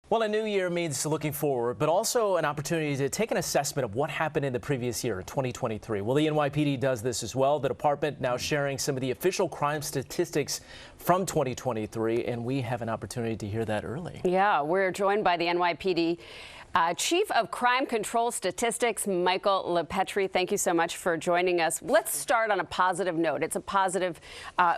Well, a new year means looking forward, but also an opportunity to take an assessment of what happened in the previous year, 2023. Well, the NYPD does this as well. The department now sharing some of the official crime statistics from 2023, and we have an opportunity to hear that early. Yeah, we're joined by the NYPD Chief of Crime Control Statistics, Michael LePetri. Thank you so much for joining us. Let's start on a positive note. It's a positive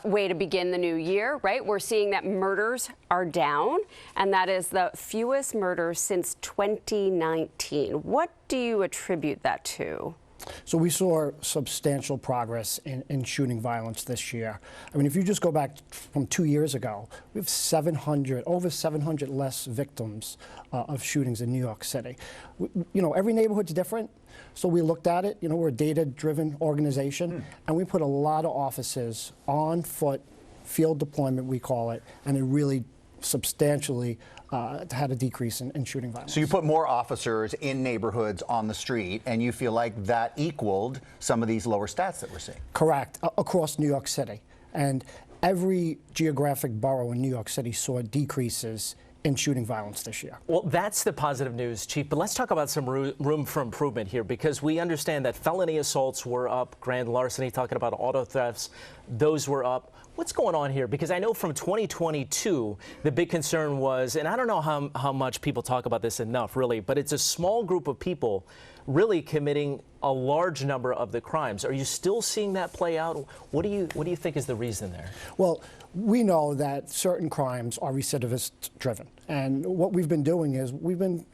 way to begin the new year, right? We're seeing that murders are down, and that is the fewest murders since 2019. What do you attribute that to? So we saw substantial progress in shooting violence this year. I mean, if you just go back from 2 years ago, we have over 700 less victims of shootings in New York City. You know, every neighborhood's different. So we looked at it. You know, we're a data-driven organization, and we put a lot of officers on foot, field deployment, we call it, and it really substantially had a decrease in shooting violence. So you put more officers in neighborhoods on the street, and you feel like that equaled some of these lower stats that we're seeing? Correct, across New York City. And every geographic borough in New York City saw decreases in shooting violence this year. Well, that's the positive news, Chief, but let's talk about some room for improvement here, because we understand that felony assaults were up, grand larceny, talking about auto thefts, those were up. What's going on here? Because I know from 2022, the big concern was, and I don't know how much people talk about this enough, really, but it's a small group of people really committing a large number of the crimes. Are you still seeing that play out? What do you think is the reason there? Well, we know that certain crimes are recidivist driven. And what we've been doing is we've been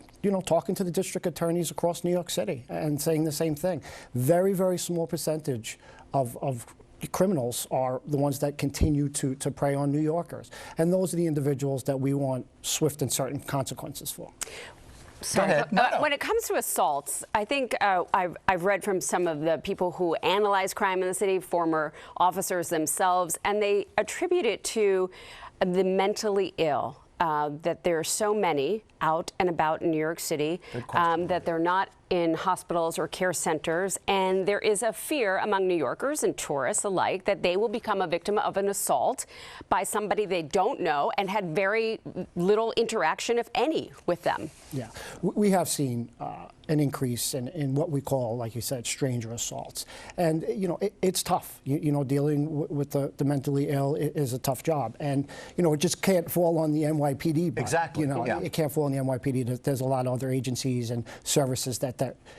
talking to the district attorneys across New York City and saying the same thing. Very, very small percentage of criminals are the ones that continue to prey on New Yorkers. And those are the individuals that we want swift and certain consequences for. Sorry. When it comes to assaults, I think I've read from some of the people who analyze crime in the city, former officers themselves, and they attribute it to the mentally ill, that there are so many out and about in New York City, that they're not in hospitals or care centers, and there is a fear among New Yorkers and tourists alike that they will become a victim of an assault by somebody they don't know and had very little interaction, if any, with them. Yeah, we have seen an increase in what we call, like you said, stranger assaults. And, it's tough. Dealing with the mentally ill is a tough job. And, it just can't fall on the NYPD. Exactly. It can't fall on the NYPD. There's a lot of other agencies and services that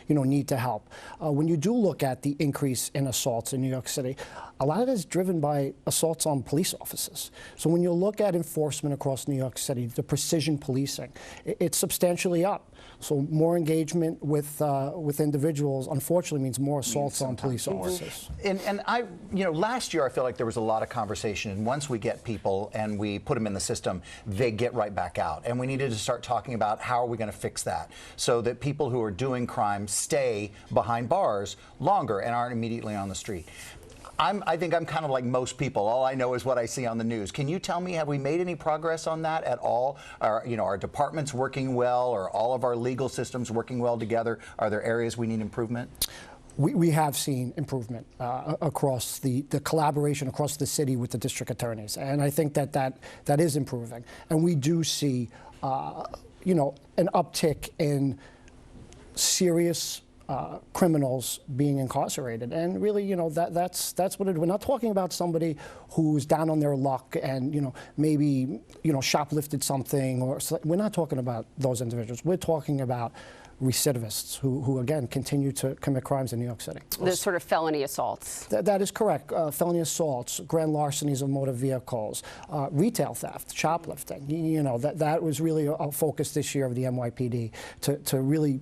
need to help. When you do look at the increase in assaults in New York City, a lot of it is driven by assaults on police officers. So when you look at enforcement across New York City, the precision policing, it's substantially up. So more engagement with individuals, unfortunately, means more assaults on police officers. And last year I feel like there was a lot of conversation, and once we get people and we put them in the system, they get right back out. And we needed to start talking about how are we going to fix that so that people who are doing crime stay behind bars longer and aren't immediately on the street. I think I'm kind of like most people. All I know is what I see on the news. Can you tell me, have we made any progress on that at all? Are departments working well? Are all of our legal systems working well together? Are there areas we need improvement? We have seen improvement across the collaboration across the city with the district attorneys. And I think that is improving. And we do see, an uptick in serious criminals being incarcerated, and really, that's what it is. We're not talking about somebody who's down on their luck and maybe shoplifted something, or we're not talking about those individuals. We're talking about recidivists who again continue to commit crimes in New York City. The sort of felony assaults. That is correct. Felony assaults, grand larcenies of motor vehicles, retail theft, shoplifting. That was really a focus this year of the NYPD to really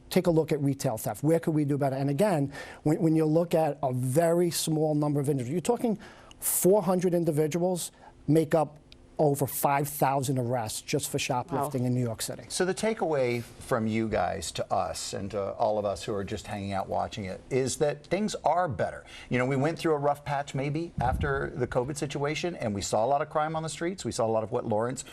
take a look at retail theft. Where could we do better? And again, when you look at a very small number of individuals, you're talking 400 individuals make up over 5,000 arrests just for shoplifting in New York City. So the takeaway from you guys to us and to all of us who are just hanging out watching it is that things are better. We went through a rough patch maybe after the COVID situation, and we saw a lot of crime on the streets. We saw a lot of what Lauren's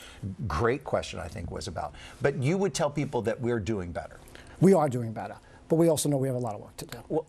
great question, I think, was about. But you would tell people that we're doing better. We are doing better, but we also know we have a lot of work to do.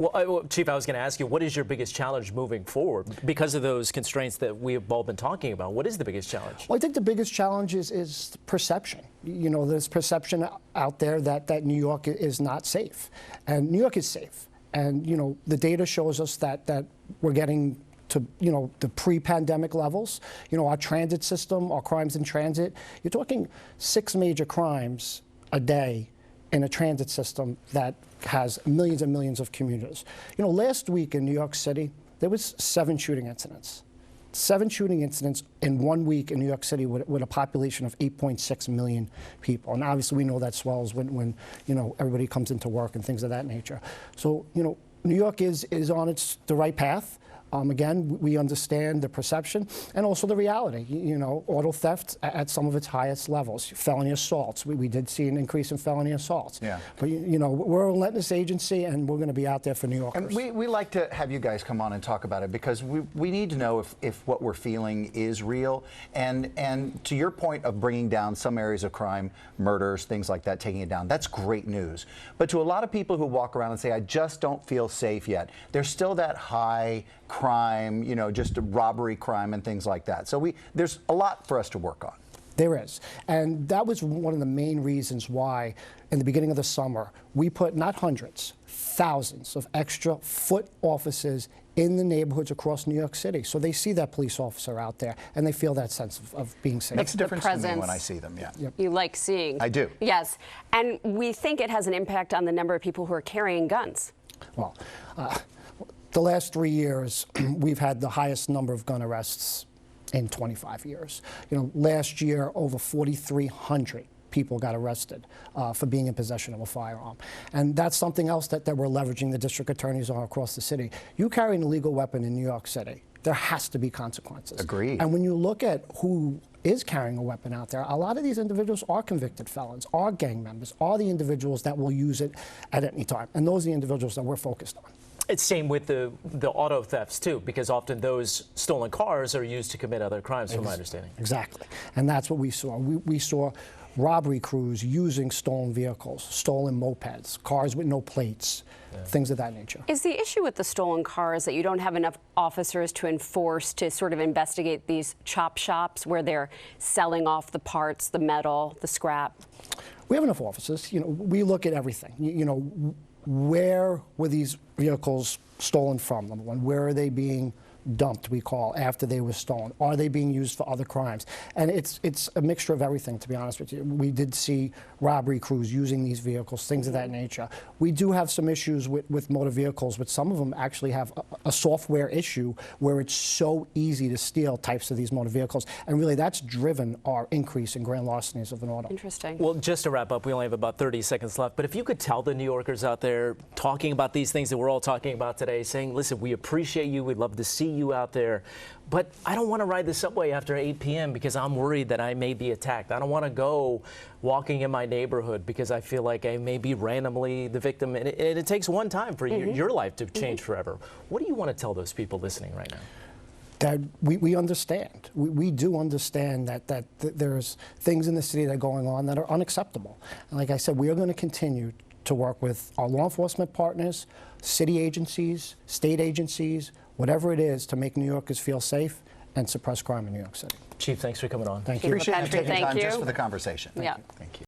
Well, Chief, I was going to ask you, what is your biggest challenge moving forward? Because of those constraints that we have all been talking about, what is the biggest challenge? Well, I think the biggest challenge is perception. You know, there's perception out there that New York is not safe. And New York is safe. And, you know, the data shows us that we're getting to, you know, the pre-pandemic levels. You know, our transit system, our crimes in transit, you're talking 6 major crimes a day in a transit system that has millions and millions of commuters. You know, last week in New York City, there was 7 shooting incidents. 7 shooting incidents in 1 week in New York City with a population of 8.6 million people. And obviously we know that swells when you know, everybody comes into work and things of that nature. So, you know, New York is on the right path. Again, we understand the perception and also the reality. You know, auto theft at some of its highest levels, felony assaults. We did see an increase in felony assaults. Yeah. But, you know, we're a relentless agency, and we're going to be out there for New Yorkers. And we like to have you guys come on and talk about it because we need to know if what we're feeling is real. And to your point of bringing down some areas of crime, murders, things like that, taking it down, that's great news. But to a lot of people who walk around and say, I just don't feel safe yet, there's still that high crime, you know, just a robbery crime and things like that. So there's a lot for us to work on. There is. And that was one of the main reasons why, in the beginning of the summer, we put not hundreds, thousands of extra foot officers in the neighborhoods across New York City. So they see that police officer out there and they feel that sense of being safe. Makes a difference to me when I see them, yeah. Yep. You like seeing. I do. Yes. And we think it has an impact on the number of people who are carrying guns. Well, the last 3 years, we've had the highest number of gun arrests in 25 years. You know, last year, over 4,300 people got arrested for being in possession of a firearm. And that's something else that we're leveraging the district attorneys on across the city. You carry an illegal weapon in New York City, there has to be consequences. Agreed. And when you look at who is carrying a weapon out there, a lot of these individuals are convicted felons, are gang members, are the individuals that will use it at any time. And those are the individuals that we're focused on. It's same with the auto thefts, too, because often those stolen cars are used to commit other crimes, from my understanding. Exactly. And that's what we saw. We saw robbery crews using stolen vehicles, stolen mopeds, cars with no plates, things of that nature. Is the issue with the stolen cars that you don't have enough officers to enforce to sort of investigate these chop shops where they're selling off the parts, the metal, the scrap? We have enough officers. You know, we look at everything. You know, where were these vehicles stolen from, number one? Where are they being dumped, we call, after they were stolen? Are they being used for other crimes? And it's a mixture of everything, to be honest with you. We did see robbery crews using these vehicles, things of that nature. We do have some issues with motor vehicles, but some of them actually have a software issue where it's so easy to steal types of these motor vehicles. And really, that's driven our increase in grand larcenies of an auto. Interesting. Well, just to wrap up, we only have about 30 seconds left, but if you could tell the New Yorkers out there talking about these things that we're all talking about today, saying, listen, we appreciate you, we'd love to see you out there, but I don't want to ride the subway after 8 p.m. because I'm worried that I may be attacked. I don't want to go walking in my neighborhood because I feel like I may be randomly the victim. And it takes one time for your life to change forever. What do you want to tell those people listening right now? That we understand. We do understand that there's things in the city that are going on that are unacceptable. And like I said, we are going to continue to work with our law enforcement partners, city agencies, state agencies, whatever it is to make New Yorkers feel safe and suppress crime in New York City. Chief, thanks for coming on. Thank you. Appreciate you taking time Thank you just for the conversation. Yeah. Thank you.